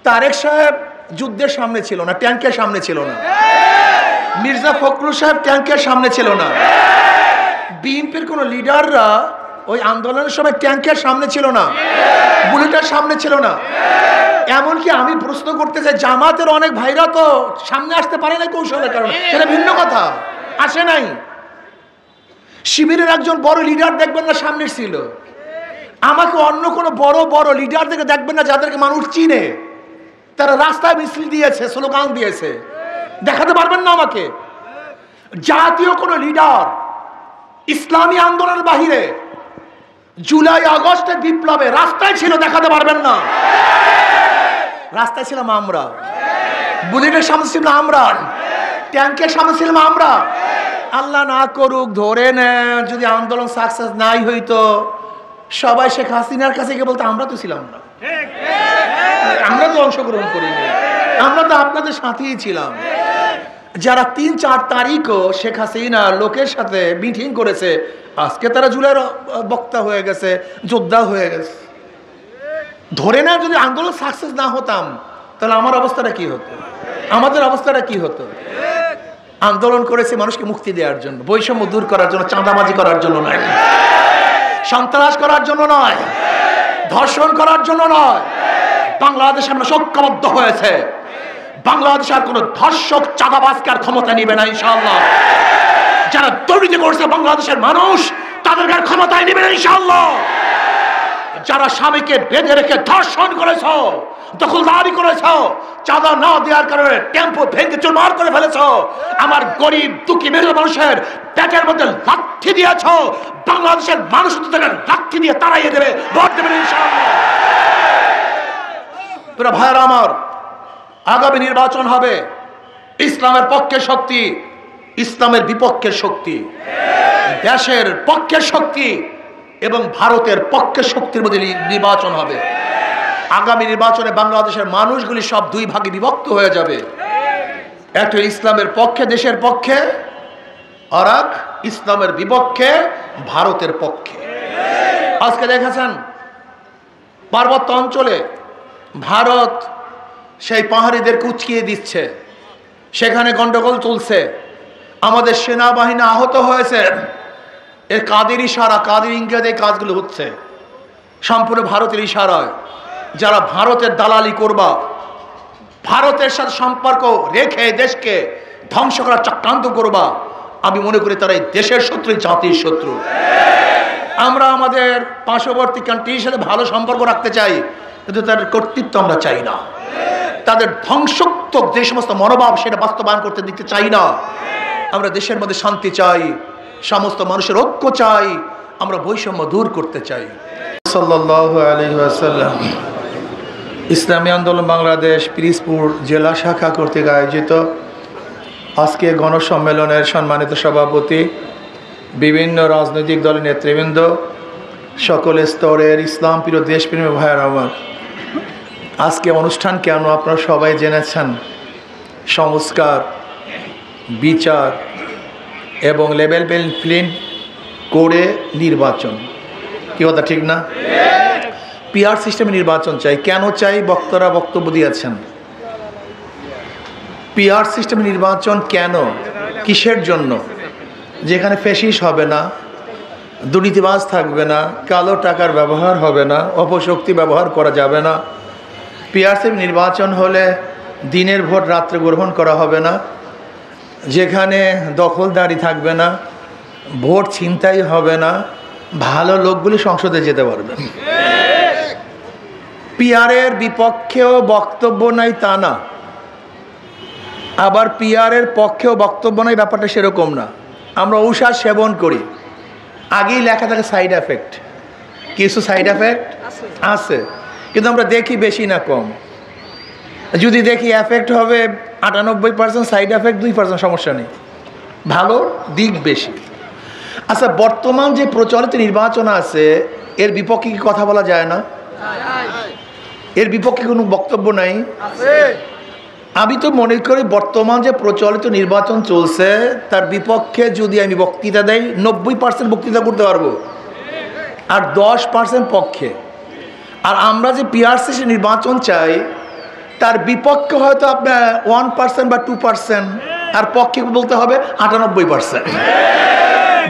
তারেক সাহেব যুদ্ধের সামনে ছিল না, ট্যাঙ্কের সামনে ছিল না। মির্জা ফখরুল সাহেব ট্যাঙ্কের সামনে ছিল না। বিএনপির কোন লিডাররা ওই আন্দোলনের সময় ট্যাঙ্কের সামনে ছিল না, বুলেটের সামনে ছিল না। এমনকি আমি প্রশ্ন করতে চাই, জামাতের অনেক ভাইরা তো সামনে আসতে পারে না কৌশলের কারণে, সেটা ভিন্ন কথা, আসে নাই। শিবিরের একজন বড় লিডার দেখবেন না সামনে ছিল। আমাকে অন্য কোনো বড় বড় লিডার থেকে দেখবেন না যাদেরকে মানুষ চিনে, তারা রাস্তায় মিছিল দিয়েছে, স্লোগান দিয়েছে, দেখাতে পারবেন না আমাকে। জাতীয় কোনো লিডার ইসলামী আন্দোলনের বাহিরে জুলাই আগস্টের বিপ্লবে রাস্তায় ছিল, দেখাতে পারবেন না। রাস্তায় ছিলাম আমরা, বুলেটের সামনে ছিলাম আমরা, ট্যাঙ্কের সামনে ছিলাম আমরা। আল্লাহ না করুক, ধরে নেন যদি আন্দোলন সাকসেস নাই হইতো, সবাই শেখ হাসিনার কাছে গিয়ে বলতো আমরা তো ছিলাম না, আমরা তো অংশগ্রহণ করিনি, আমরা তো আপনাদের সাথেই ছিলাম। যারা ৩-৪ তারিখও শেখ হাসিনা লোকের সাথে মিটিং করেছে, আজকে তারা জুলাইয়ের বক্তা হয়ে গেছে, যোদ্ধা হয়ে গেছে। ধরে না যদি আন্দোলন সাকসেস না হতাম, তাহলে আমার অবস্থাটা কি হতো, আমাদের অবস্থাটা কি হতো? আন্দোলন করেছে মানুষকে মুক্তি দেওয়ার জন্য, বৈষম্য দূর করার জন্য, চাঁদাবাজি করার জন্য নয়, সন্ত্রাস করার জন্য নয়, ধর্ষণ করার জন্য নয়। বাংলাদেশ আমরা ঐক্যবদ্ধ হয়েছে, বাংলাদেশ আর কোনো ধর্ষক চাঁদাবাজকে আর ক্ষমতা নিবে না ইনশাআল্লাহ। যারা দুর্নীতি করছে বাংলাদেশের মানুষ, তাদেরকে আর ক্ষমতায় নিবে না ইনশাআল্লাহ। যারা স্বামীকে বেঁধে রেখে ধর্ষণ করেছ, দখলদারি করেছ, চাঁদা না দেওয়ার কারণে টেম্পো ভেঙে চুরমার করে ফেলেছ, আমার গরিব দুঃখী মেহনত মানুষের পেটের মধ্যে লাথি দিয়েছ, বাংলাদেশের মানুষ লাথি দিয়ে তাড়াইয়ে দেবে, ভোট দেবে ইনশাআল্লাহ। পুরো ভাইরা আমার, আগামী নির্বাচন হবে ইসলামের পক্ষের শক্তি, ইসলামের বিপক্ষের শক্তি, দেশের পক্ষের শক্তি এবং ভারতের পক্ষের শক্তির মধ্যে নির্বাচন হবে। আগামী নির্বাচনে বাংলাদেশের মানুষগুলি সব দুই ভাগে বিভক্ত হয়ে যাবে, একটা ইসলামের পক্ষে দেশের পক্ষে, আর এক ইসলামের বিপক্ষে ভারতের পক্ষে। আজকে দেখেছেন পার্বত্য অঞ্চলে ভারত সেই পাহাড়িদের কুচকিয়ে দিচ্ছে, সেখানে গন্ডগোল চলছে, আমাদের সেনাবাহিনী আহত হয়েছে। এর কাদের ইশারা, কাদের ইঙ্গিতে এই কাজগুলো হচ্ছে? সম্পূর্ণ ভারতের ইশারায়। যারা ভারতের দালালি করবা, ভারতের সাথে সম্পর্ক রেখে দেশকে ধ্বংস করার চক্রান্ত করবা, আমি মনে করি তারা এই দেশের শত্রু, জাতির শত্রু। আমরা আমাদের পার্শ্ববর্তী কান্ট্রির সাথে ভালো সম্পর্ক রাখতে চাই, কিন্তু তাদের কর্তৃত্ব আমরা চাই না। তাদের ধ্বংসাত্মক যে সমস্ত মনোভাব, সেটা বাস্তবায়ন করতে দিতে চাই না। আমরা দেশের মধ্যে শান্তি চাই, সমস্ত মানুষের ঐক্য চাই, আমরা বৈষম্য দূর করতে চাই। সাল্লাল্লাহু আলাইহি ওয়াসাল্লাম। ইসলামী আন্দোলন বাংলাদেশ পিরিজপুর জেলা শাখা কর্তৃক আয়োজিত আজকে গণসম্মেলনের সম্মানিত সভাপতি, বিভিন্ন রাজনৈতিক দলের নেতৃবৃন্দ, সকল স্তরের ইসলাম প্রিয় দেশপ্রেমী ভাইয়েরা আমার, আজকে অনুষ্ঠান কেন আপনারা সবাই জেনেছেন। সংস্কার, বিচার এবং লেভেল প্লেইং করে নির্বাচন, কি কথা ঠিক না? পিআর সিস্টেমে নির্বাচন চাই। কেন চাই? বক্তারা বক্তব্য দিয়েছেন। পিআর সিস্টেমে নির্বাচন কেন, কিসের জন্য? যেখানে ফ্যাসিস্ট হবে না, দুর্নীতিবাজ থাকবে না, কালো টাকার ব্যবহার হবে না, অপশক্তি ব্যবহার করা যাবে না। পিআর সিস্টেম নির্বাচন হলে দিনের ভোট রাত্রে গ্রহণ করা হবে না, যেখানে দখলদারি থাকবে না, ভোট ছিনতাই হবে না, ভালো লোকগুলি সংসদে যেতে পারবে। পিআরের বিপক্ষেও বক্তব্য নাই তা না, আবার পিআরের পক্ষেও বক্তব্য নাই, ব্যাপারটা সেরকম না। আমরা ঔষধ সেবন করি, আগেই লেখা থাকে সাইড এফেক্ট, কিছু সাইড এফেক্ট আছে, কিন্তু আমরা দেখি বেশি না কম। যদি দেখি এফেক্ট হবে 98%, সাইড এফেক্ট 2%, সমস্যা নেই, ভালো দিক বেশি। আচ্ছা, বর্তমান যে প্রচলিত নির্বাচন আছে, এর বিপক্ষে কি কথা বলা যায় না? এর বিপক্ষে কোনো বক্তব্য নাই? আমি তো মনে করি বর্তমান যে প্রচলিত নির্বাচন চলছে, তার বিপক্ষে যদি আমি বক্তৃতা দেই, 90% বক্তৃতা করতে পারবো, আর 10% পক্ষে। আর আমরা যে পিআরসিসি নির্বাচন চাই, তার বিপক্ষে হয়তো আপনার 1% বা 2%, আর পক্ষে বলতে হবে 98%।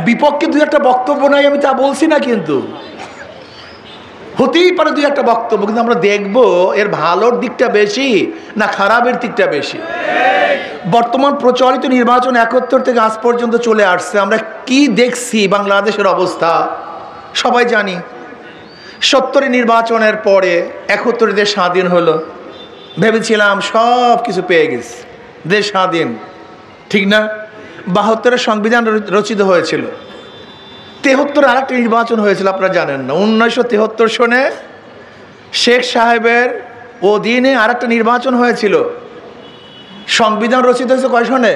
বিপক্ষে দুই একটা বক্তব্য নাই আমি তা বলছি না, কিন্তু হতেই পারে দুই একটা বক্তব্য, কিন্তু আমরা দেখবো এর ভালোর দিকটা বেশি না খারাপের দিকটা বেশি। বর্তমান প্রচলিত নির্বাচন 71 থেকে আজ পর্যন্ত চলে আসছে, আমরা কি দেখছি বাংলাদেশের অবস্থা সবাই জানি। 70 নির্বাচনের পরে 71 দেশ স্বাধীন হলো, ভেবেছিলাম সব কিছু পেয়ে গেছি, দেশ স্বাধীন, ঠিক না? 72 সংবিধান রচিত হয়েছিল। 73 আরেকটা নির্বাচন হয়েছিল, আপনারা জানেন না? 1973 সনে শেখ সাহেবের অধীনে আরেকটা নির্বাচন হয়েছিল। সংবিধান রচিত হয়েছে কয় সনে?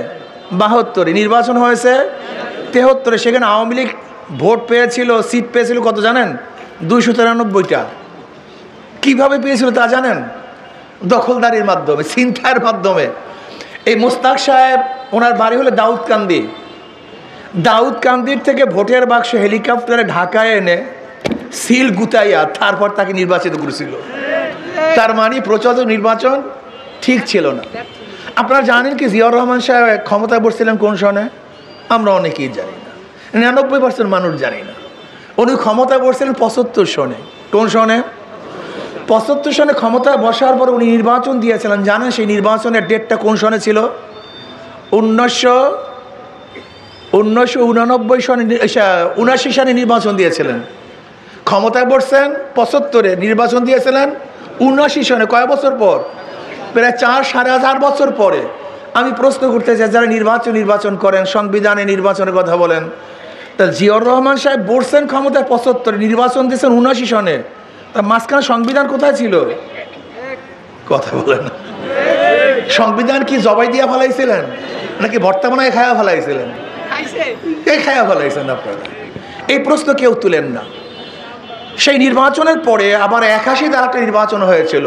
72। নির্বাচন হয়েছে 73। সেখানে আওয়ামী লীগ ভোট পেয়েছিল, সিট পেয়েছিল কত জানেন? 293টা। কিভাবে পেয়েছিল তা জানেন? দখলদারির মাধ্যমে, ছিনতাইয়ের মাধ্যমে। এই মোস্তাক সাহেব, ওনার বাড়ি হলো দাউদকান্দি। দাউদকান্দির থেকে ভোটের বাক্স হেলিকপ্টারে ঢাকায় এনে সিল গুতাইয়া তারপর তাকে নির্বাচিত করেছিল। তার মানে প্রচলিত নির্বাচন ঠিক ছিল না। আপনারা জানেন কি জিয়াউর রহমান সাহেব ক্ষমতায় বসছিলেন কোন সনে? আমরা অনেকেই জানি না, 99% মানুষ জানি না। উনি ক্ষমতায় বসছিলেন 75 সনে। কোন সনে? 75 সনে ক্ষমতায় বসার পর উনি নির্বাচন দিয়েছিলেন। জানেন সেই নির্বাচনের ডেটটা কোন সনে ছিল? 1989 সনে, 79 সনে নির্বাচন দিয়েছিলেন। ক্ষমতায় বসছেন 75-এ, নির্বাচন দিয়েছিলেন 79 সনে। কয় বছর পর? প্রায় 4-4.5 বছর পরে। আমি প্রশ্ন করতে চাই, যারা নির্বাচন করেন, সংবিধানে নির্বাচনের কথা বলেন, তা জিয়াউর রহমান সাহেব বসছেন ক্ষমতায় 75, নির্বাচন দিয়েছেন 79 সনে, তা মাঝখানে সংবিধান কোথায় ছিল? কথা বলেন না। সংবিধান কি জবাই দিয়া ফেলাইছিলেন নাকি বর্তমানে খায়া ফেলাইছিলেন? এই খায়া ফেলাইছেন আপনারা। এই প্রশ্ন কেউ তুলেন না। সেই নির্বাচনের পরে আবার 81 একটা নির্বাচন হয়েছিল।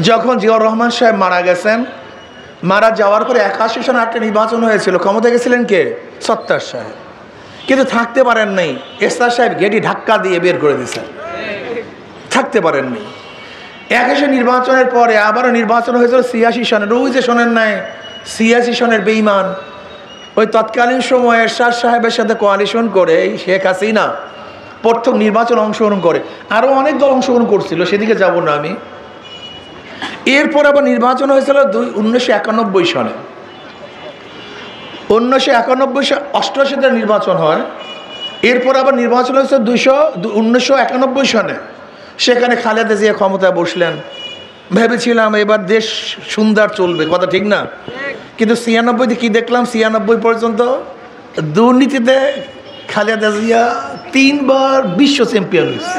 যখন জিয়াউর রহমান সাহেব মারা গেছেন, মারা যাওয়ার পরে 81 সনে একটা নির্বাচন হয়েছিল। ক্ষমতা গেছিলেন কে? সত্তার সাহেব। কিন্তু থাকতে পারেন নাই, এরশাদ সাহেব গেটি ধাক্কা দিয়ে বের করে দিয়েছেন, থাকতে পারেননি। 81 নির্বাচনের পরে আবারও নির্বাচন হয়েছিল 86 সনের। ওই যে শোনেন নাই, 86 সনের বেঈমান ওই তৎকালীন সময়ে এরশাদ সাহেবের সাথে কোয়ালিশন করে শেখ হাসিনা প্রথম নির্বাচন অংশগ্রহণ করে। আরও অনেক দল অংশগ্রহণ করছিল, সেদিকে যাব না আমি। এরপর আবার নির্বাচন হয়েছিল 1991 সনে। 1991 নির্বাচন হয়। এরপর আবার নির্বাচন হয়েছে 1991 সনে। সেখানে খালেদা জিয়া ক্ষমতায় বসলেন। ভেবেছিলাম এবার দেশ সুন্দর চলবে, কথা ঠিক না? কিন্তু 96-তে কি দেখলাম? 96 পর্যন্ত দুর্নীতিতে খালেদা জিয়া 3 বার বিশ্ব চ্যাম্পিয়ন হয়েছে।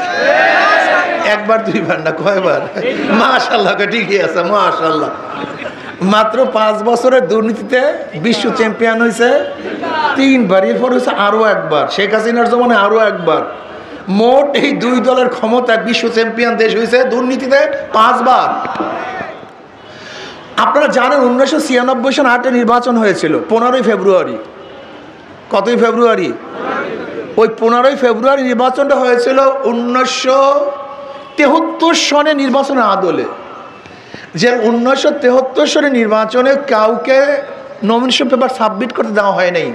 1 বার 2 বার না, কয়বার? মাশাআল্লাহ, ঠিকই আছে, মাশাআল্লাহ। মাত্র 5 বছরের দুর্নীতিতে বিশ্ব চ্যাম্পিয়ন হয়েছে 3 বার। এরপর হয়েছে আরও 1 বার, শেখ হাসিনার জমানে আরও 1 বার। মোট এই 2 দলের ক্ষমতায় বিশ্ব চ্যাম্পিয়ন দেশ হয়েছে দুর্নীতিতে 5 বার। আপনারা জানেন 1996 সনে 8 নির্বাচন হয়েছিল 15 ফেব্রুয়ারি। কতই ফেব্রুয়ারি? ওই 15 ফেব্রুয়ারি নির্বাচনটা হয়েছিল 1973 সনে নির্বাচনের আদলে। যে 1973 সনে নির্বাচনে কাউকে নমিনেশন পেপার সাবমিট করতে দেওয়া হয় নাই,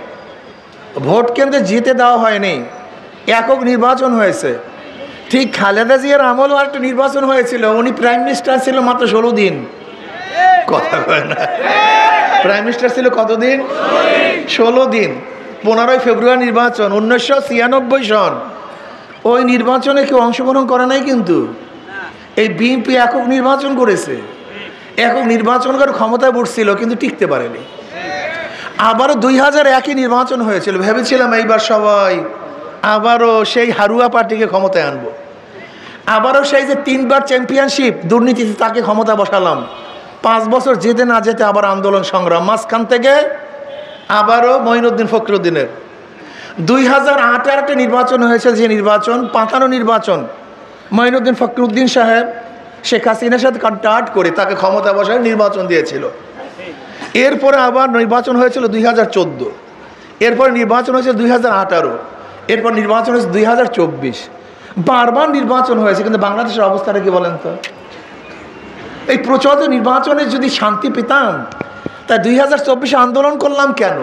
ভোট কেন্দ্রে যেতে দেওয়া হয়নি, একক নির্বাচন হয়েছে। ঠিক খালেদা জিয়ার আমলও একটা নির্বাচন হয়েছিল। উনি প্রাইম মিনিস্টার ছিল মাত্র 16 দিন। কথা কয় না? প্রাইম মিনিস্টার ছিল কতদিন? 16 দিন। 15 ফেব্রুয়ারি নির্বাচন 1996 সন। ওই নির্বাচনে কেউ অংশগ্রহণ করে নাই, কিন্তু এই বিএনপি একক নির্বাচন করেছে। একক নির্বাচন করে ক্ষমতায় বসছিল, কিন্তু টিকতে পারেনি। আবারও 2001 নির্বাচন হয়েছিল। ভেবেছিলাম এইবার সবাই আবারও সেই হারুয়া পার্টিকে ক্ষমতায় আনবো। আবারও সেই যে 3 বার চ্যাম্পিয়নশিপ দুর্নীতিতে তাকে ক্ষমতা বসালাম। 5 বছর যেতে না যেতে আবার আন্দোলন সংগ্রাম। মাঝখান থেকে আবারও মঈনুদ্দিন ফখরুদ্দিনের 2008 একটা নির্বাচন হয়েছে, যে নির্বাচন পাতানো নির্বাচন। মঈনুদ্দিন ফখরুদ্দিন সাহেব শেখ হাসিনার সাথে কন্ট্যাক্ট করে তাকে ক্ষমতা বসায় নির্বাচন দিয়েছিল। এরপরে আবার নির্বাচন হয়েছিল 2014। এরপর নির্বাচন হয়েছে 2018। এরপর নির্বাচন হয়েছে 2024। বারবার নির্বাচন হয়েছে, কিন্তু বাংলাদেশের অবস্থাটা কি বলেন তো? এই প্রচলিত নির্বাচনে যদি শান্তি পেতাম, তা 2024 আন্দোলন করলাম কেন?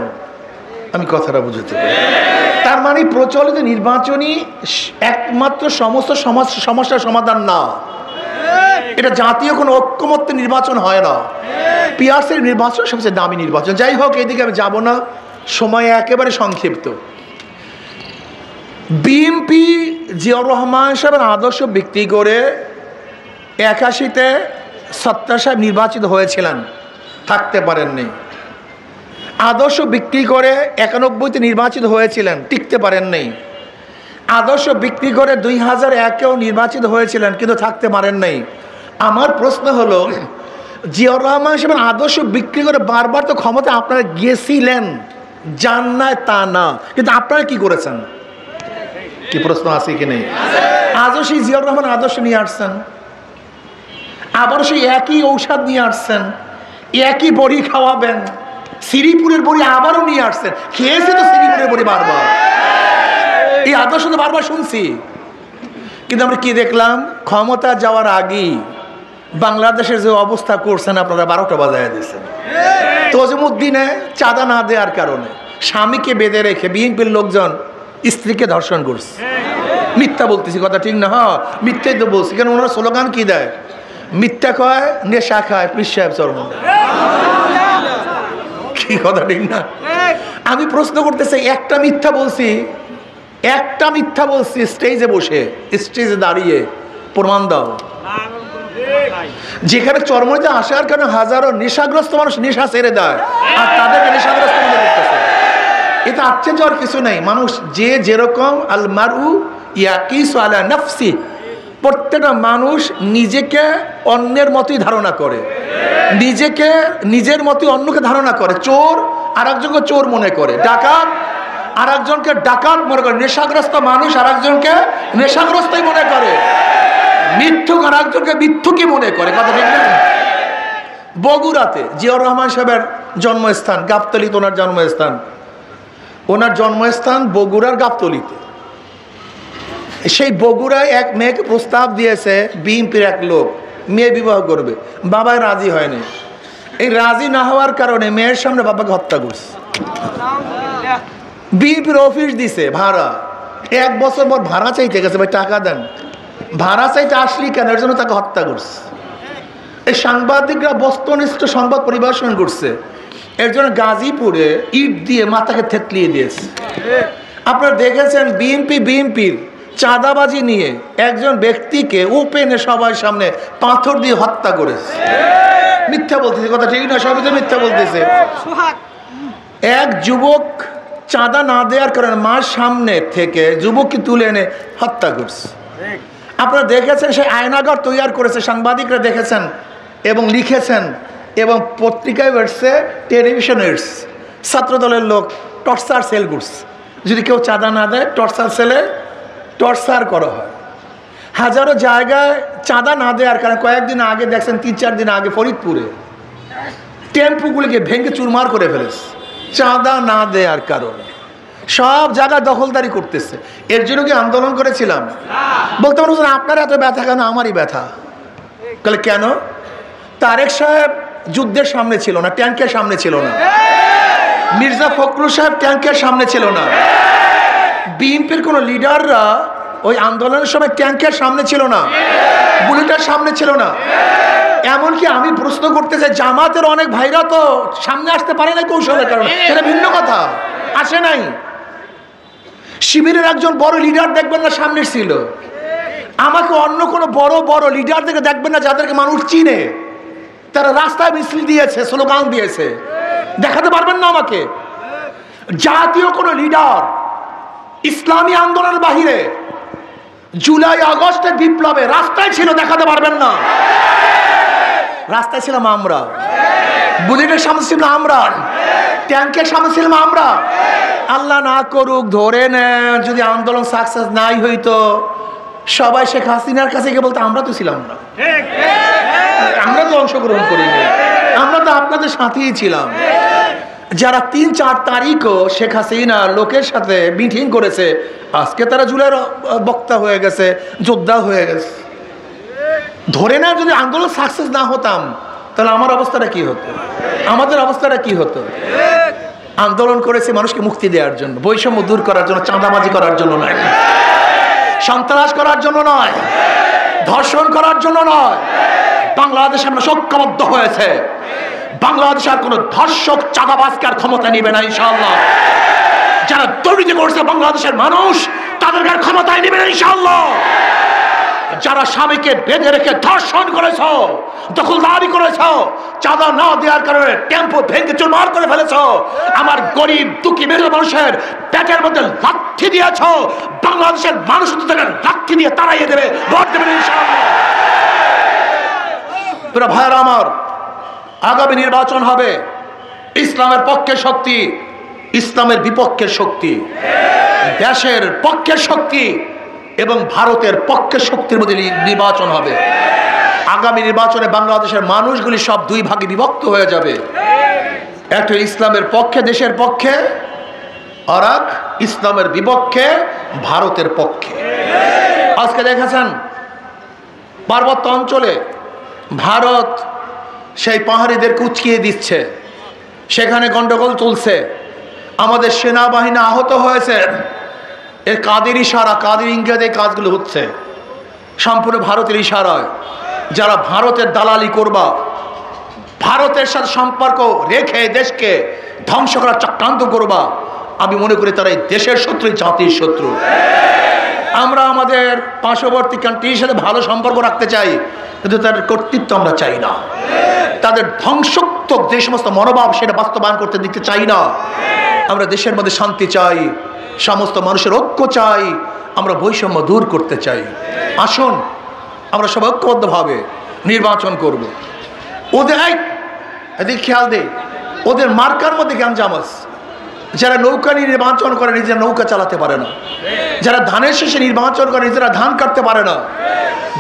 আমি কথাটা বুঝতে পারি। তার মানে প্রচলিত নির্বাচনই একমাত্র সমস্ত সমস্যার সমাধান না, এটা জাতীয় কোনো ঐক্যমত্য নির্বাচন হয় না। পিয়ার্সের নির্বাচন সবচেয়ে দামি নির্বাচন। যাই হোক, এদিকে আমি যাব না, সময় একেবারে সংক্ষিপ্ত। বিএনপি জিয়াউর রহমান সাহেবের আদর্শ বিক্রি করে 81-তে সত্তার সাহেব নির্বাচিত হয়েছিলেন, থাকতে পারেননি। আদর্শ বিক্রি করে 91-তে নির্বাচিত হয়েছিলেন, টিকতে পারেননি। আদর্শ বিক্রি করে 2001-এও নির্বাচিত হয়েছিলেন, কিন্তু থাকতে পারেন নাই। আমার প্রশ্ন হলো, জিয়াউর রহমান সাহেবের আদর্শ বিক্রি করে বারবার তো ক্ষমতা আপনারা গিয়েছিলেন, জান না তা না, কিন্তু আপনারা কি করেছেন? কি প্রশ্ন আছে কি নেই? আজও সেই জিয়াউর রহমান আদর্শ নিয়ে আসছেন, আবারও সেই একই ঔষধ নিয়ে আসছেন, একই বড়ি খাওয়াবেন, শ্রীপুরের বড়ি আবারও নিয়ে আসছেন। খেয়েছে তো শ্রীপুরের বড়ি বারবার, এই আদর্শ তো বারবার শুনছি। কিন্তু আমরা কি দেখলাম? ক্ষমতা যাওয়ার আগেই বাংলাদেশের যে অবস্থা করছেন আপনারা, 12টা বাজায় দিয়েছেন। তজুমুদ্দিনে চাঁদা না দেওয়ার কারণে স্বামীকে বেঁধে রেখে বিএনপির লোকজন স্ত্রীকে ধর্ষণ করছে। মিথ্যা বলতেছি, কথা ঠিক না? হ্যাঁ, মিথ্যাই তো বলছি। কেন ওনারা স্লোগান কি দেয়? মিথ্যা কয়, নেশা খায়, পীর সাহেব চরম। কি কথা ঠিক না? আমি প্রশ্ন করতেছি, একটা মিথ্যা বলছি স্টেজে বসে, স্টেজে দাঁড়িয়ে, প্রমাণ দাও। যেখানে চরমতে আসার কারণে হাজারো নেশাগ্রস্ত মানুষ নেশা ছেড়ে দেয়, আর তাদেরকে নেশাগ্রস্ত মনে করতেছে। এটা আশ্চর্য আর কিছু নেই। মানুষ যে যেরকম, আল মারউ ইয়াকিসু আলা নাফসি, প্রত্যেকটা মানুষ নিজেকে অন্যের মতোই ধারণা করে, নিজেকে নিজের মতোই অন্যকে ধারণা করে। চোর আর একজনকে চোর মনে করে, ডাকাত আর একজনকে ডাকাত মনে করে, নেশাগ্রস্ত মানুষ আর একজনকে নেশাগ্রস্তই মনে করে, মিথ্যুক আর একজনকে মিথ্যুকই মনে করে। কথা ঠিক না? বগুড়াতে জিয়াউর রহমান সাহেবের জন্মস্থান, গাবতলীতে ওনার জন্মস্থান। ওনার জন্মস্থান বগুড়ার গাবতলীতে। সেই বগুড়ায় এক মেয়েকে প্রস্তাব দিয়েছে বিএনপির এক লোক, মেয়ে বিবাহ করবে, বাবাই রাজি হয়নি। এই রাজি না হওয়ার কারণে মেয়ের সামনে বাবাকে হত্যা করছে। বিএনপির অফিস দিছে ভাড়া, 1 বছর পর ভাড়া চাইতে গেছে, ভাই টাকা দেন। ভাড়া চাইতে আসলি কেন? এর জন্য তাকে হত্যা করছে। এই সাংবাদিকরা বস্তুনিষ্ঠ সংবাদ পরিবেশন করছে, এর জন্য গাজীপুরে ইট দিয়ে মাথাকে থেতলিয়ে দিয়েছে। আপনারা দেখেছেন বিএনপির চাঁদাবাজি নিয়ে একজন ব্যক্তিকে ওপেনে সবার সামনে পাথর দিয়ে হত্যা করেছে। মিথ্যা বলতেছে, কথা ঠিক না? সবই তো মিথ্যা বলতেছে। এক যুবক চাঁদা না দেওয়ার কারণে মার সামনে থেকে যুবককে তুলে এনে হত্যা করছে। আপনারা দেখেছেন সেই আয়নাঘর তৈরি করেছে, সাংবাদিকরা দেখেছেন এবং লিখেছেন, এবং পত্রিকায় এসছে, টেলিভিশনে এসছে। ছাত্রদলের লোক টর্চার সেল করছে, যদি কেউ চাঁদা না দেয় টর্চার সেলে টর্চার করা হয়। হাজারো জায়গায় চাঁদা না দেওয়ার কারণে কয়েকদিন আগে দেখছেন, 3-4 দিন আগে ফরিদপুরে টেম্পুগুলিকে ভেঙে চুরমার করে ফেলেছে, চাঁদা না দেওয়ার কারণে। সব জায়গায় দখলদারি করতেছে। এর জন্য কি আন্দোলন করেছিলাম? বলতে পারো আপনার এত ব্যথা কেন? আমারই ব্যথা। তাহলে কেন? তারেক সাহেব যুদ্ধের সামনে ছিল না, ট্যাঙ্কের সামনে ছিল না। মির্জা ফখরুল সাহেব ট্যাঙ্কের সামনে ছিল না। বিএনপির কোন লিডাররা ওই আন্দোলনের সময় ট্যাঙ্কের সামনে ছিল না, বুলেটের সামনে ছিল না। এমনকি আমি প্রশ্ন করতে চাই, জামাতের অনেক ভাইরা তো সামনে আসতে পারে না কৌশলের কারণে, সেটা ভিন্ন কথা, আসে নাই। শিবিরের একজন বড় লিডার দেখবেন না সামনে ছিল। আমাকে অন্য কোনো বড় লিডারদেরকে দেখবেন না যাদেরকে মানুষ চিনে, তারা রাস্তায় মিছিল দিয়েছে, স্লোগান দিয়েছে, দেখাতে পারবেন না আমাকে। জাতীয় কোনো লিডার ইসলামী আন্দোলনের বাহিরে জুলাই আগস্টের বিপ্লবে রাস্তায় ছিল, দেখাতে পারবেন না। রাস্তায় ছিলাম আমরা, বুলেটের সামনে ছিলাম আমরা, ট্যাঙ্কের সামনে ছিলাম আমরা। আল্লাহ না করুক, ধরে নেন যদি আন্দোলন সাকসেস নাই হইতো, সবাই শেখ হাসিনার কাছে গিয়ে বলতো আমরা তো ছিলাম না, আমরা তো অংশগ্রহণ করিনি, আমরা তো আপনাদের সাথেই ছিলাম। যারা 3-4 তারিখও শেখ হাসিনা লোকের সাথে মিটিং করেছে, আজকে তারা জুলাইয়ের বক্তা হয়ে গেছে, যোদ্ধা হয়ে গেছে। ধরে না যদি আন্দোলন সাকসেস না হতাম তাহলে আমার অবস্থাটা কি হতো, আমাদের অবস্থাটা কি হতো? আন্দোলন করেছে মানুষকে মুক্তি দেওয়ার জন্য, বৈষম্য দূর করার জন্য, চাঁদাবাজি করার জন্য নয়, সন্ত্রাস করার জন্য নয়, ধর্ষণ করার জন্য নয়। বাংলাদেশ আমরা ঐক্যবদ্ধ হয়েছে, বাংলাদেশ আর কোনো ধর্ষক চাঁদাবাজকে আর ক্ষমতা নিবে না ইনশাআল্লাহ। যারা দুর্নীতি করছে বাংলাদেশের মানুষ তাদেরকে আর ক্ষমতায় নিবে না ইনশাআল্লাহ। যারা স্বামীকে বেঁধে রেখে ধর্ষণ করেছ, দখলদারি করেছ, চাঁদা না দেওয়ার কারণে টেম্পো ভেঙে চুরমার করে ফেলেছ, আমার গরিব দুঃখী মেরু মানুষের পেটের মধ্যে লাথি দিয়েছ, বাংলাদেশের মানুষ তাদের লাথি দিয়ে তাড়াইয়ে দেবে, ভোট দেবে ইনশাআল্লাহ। তোরা ভাইয়েরা আমার, আগামী নির্বাচন হবে ইসলামের পক্ষের শক্তি, ইসলামের বিপক্ষের শক্তি, দেশের পক্ষের শক্তি এবং ভারতের পক্ষের শক্তির মধ্যে নির্বাচন হবে। আগামী নির্বাচনে বাংলাদেশের মানুষগুলি সব দুই ভাগে বিভক্ত হয়ে যাবে, একটা ইসলামের পক্ষে দেশের পক্ষে, আর এক ইসলামের বিপক্ষে ভারতের পক্ষে। আজকে দেখেছেন পার্বত্য অঞ্চলে ভারত সেই পাহাড়িদেরকে উচকিয়ে দিচ্ছে, সেখানে গন্ডগোল চলছে, আমাদের সেনাবাহিনী আহত হয়েছে। এর কাদের ইশারা, কাদের ইঙ্গিতে কাজগুলো হচ্ছে সম্পূর্ণ ভারতের ইশারায়। যারা ভারতের দালালি করবা, ভারতের সাথে সম্পর্ক রেখে দেশকে ধ্বংস করার চক্রান্ত করবা, আমি মনে করি তারা এই দেশের শত্রু, জাতির শত্রু। আমরা আমাদের পার্শ্ববর্তী কান্ট্রির সাথে ভালো সম্পর্ক রাখতে চাই, কিন্তু তাদের কর্তৃত্ব আমরা চাই না, তাদের ধ্বংসাত্মক যে সমস্ত মনোভাব সেটা বাস্তবায়ন করতে দিতে চাই না। আমরা দেশের মধ্যে শান্তি চাই, সমস্ত মানুষের ঐক্য চাই, আমরা বৈষম্য দূর করতে চাই। আসুন আমরা সবাই ঐক্যবদ্ধভাবে নির্বাচন করব। ওদের এদিকে খেয়াল দেয়, ওদের মার্কার মধ্যে গ্যাঞ্জাম আছে। যারা নৌকা নিয়ে নির্বাচন করে নিজেরা নৌকা চালাতে পারে না, যারা ধানের শেষে নির্বাচন করে নিজেরা ধান কাটতে পারে না,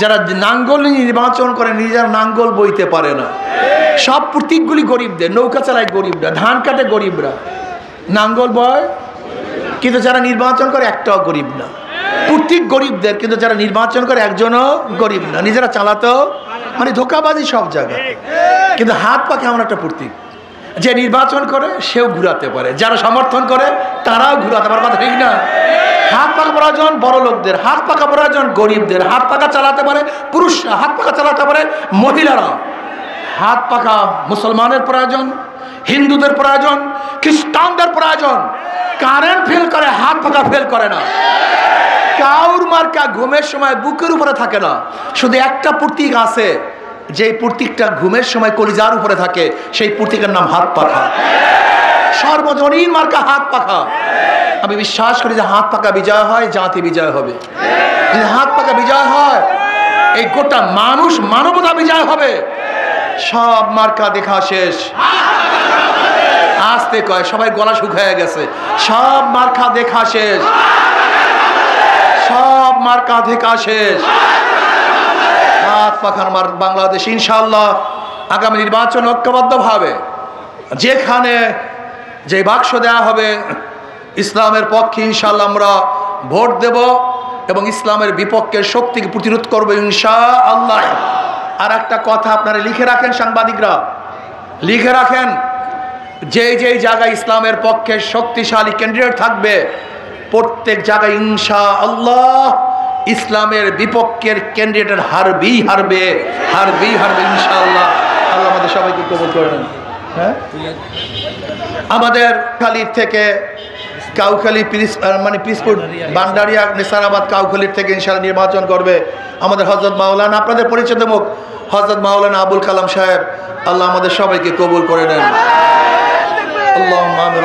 যারা নাঙ্গল নিয়ে নির্বাচন করে নিজেরা নাঙ্গল বইতে পারে না। সব প্রতীকগুলি গরিবদের, নৌকা চালায় গরিবরা, ধান কাটে গরিবরা, নাঙ্গল বয়, কিন্তু যারা নির্বাচন করে একটাও গরিব না। প্রতীক গরিবদের, কিন্তু যারা নির্বাচন করে একজনও গরিব না, নিজেরা চালাতেও মানে ধোকাবাজি সব জায়গায়। কিন্তু হাত পাখা এমন একটা প্রতীক, যে নির্বাচন করে সেও ঘুরাতে পারে, যারা সমর্থন করে তারাও ঘুরাতে পারে, কথা ঠিক না? হাত পাকা প্রয়োজন বড় লোকদের, হাত পাকা প্রয়োজন গরিবদের, হাত পাকা চালাতে পারে পুরুষরা, হাত পাকা চালাতে পারে মহিলারা। হাত পাকা মুসলমানের প্রয়োজন, হিন্দুদের প্রয়োজন, খ্রিস্টানদের প্রয়োজন। কারেন্ট ফেল করে, হাত পাকা ফেল করে না। কাউর মার্কা ঘুমের সময় বুকের উপরে থাকে না, শুধু একটা প্রতীক আছে, যেই প্রতীকটা ঘুমের সময় কলিজার উপরে থাকে, সেই প্রতীকের নাম হাত পাখা। সর্বজনীন মার্কা হাত পাখা। আমি বিশ্বাস করি যে হাত পাকা বিজয় হয়, জাতি বিজয় হবে। যদি হাত পাকা বিজয় হয়, এই গোটা মানুষ মানবতা বিজয় হবে। সব মার্কা দেখা শেষ, আসতে কয় সবাই গলা শুকিয়ে গেছে। সব মার্কা দেখা শেষ, সব মার্কা দেখা শেষ। হাত পাখার বাংলাদেশ ইনশাআল্লাহ আগামী নির্বাচন ঐক্যবদ্ধভাবে যেখানে যে বাক্স দেওয়া হবে ইসলামের পক্ষে ইনশাআল্লাহ আমরা ভোট দেব এবং ইসলামের বিপক্ষের শক্তিকে প্রতিরোধ করব ইনশাআল্লাহ। আর একটা কথা আপনারা লিখে রাখেন, সাংবাদিকরা লিখে রাখেন, যেই যেই জায়গায় ইসলামের পক্ষে শক্তিশালী ক্যান্ডিডেট থাকবে প্রত্যেক জায়গায় ইনশাআল্লাহ ইসলামের বিপক্ষের ক্যান্ডিডেট হারবেই হারবে, হারবেই হারবে ইনশাআল্লাহ। আল্লাহ আমাদের সবাইকে কবুল করে নেন। হ্যাঁ, আমাদের খালির থেকে কাউখালী মানে পিসপুর বান্ডারিয়া নেসারাবাদ কাউখালীর থেকে ইনশাআল্লাহ নির্বাচন করবে আমাদের হযরত মাওলানা, আপনাদের পরিচিত মুখ হযরত মাওলানা আবুল কালাম সাহেব। আল্লাহ আমাদের সবাইকে কবুল করে নেন। আল্লাহুম্মা আমিন।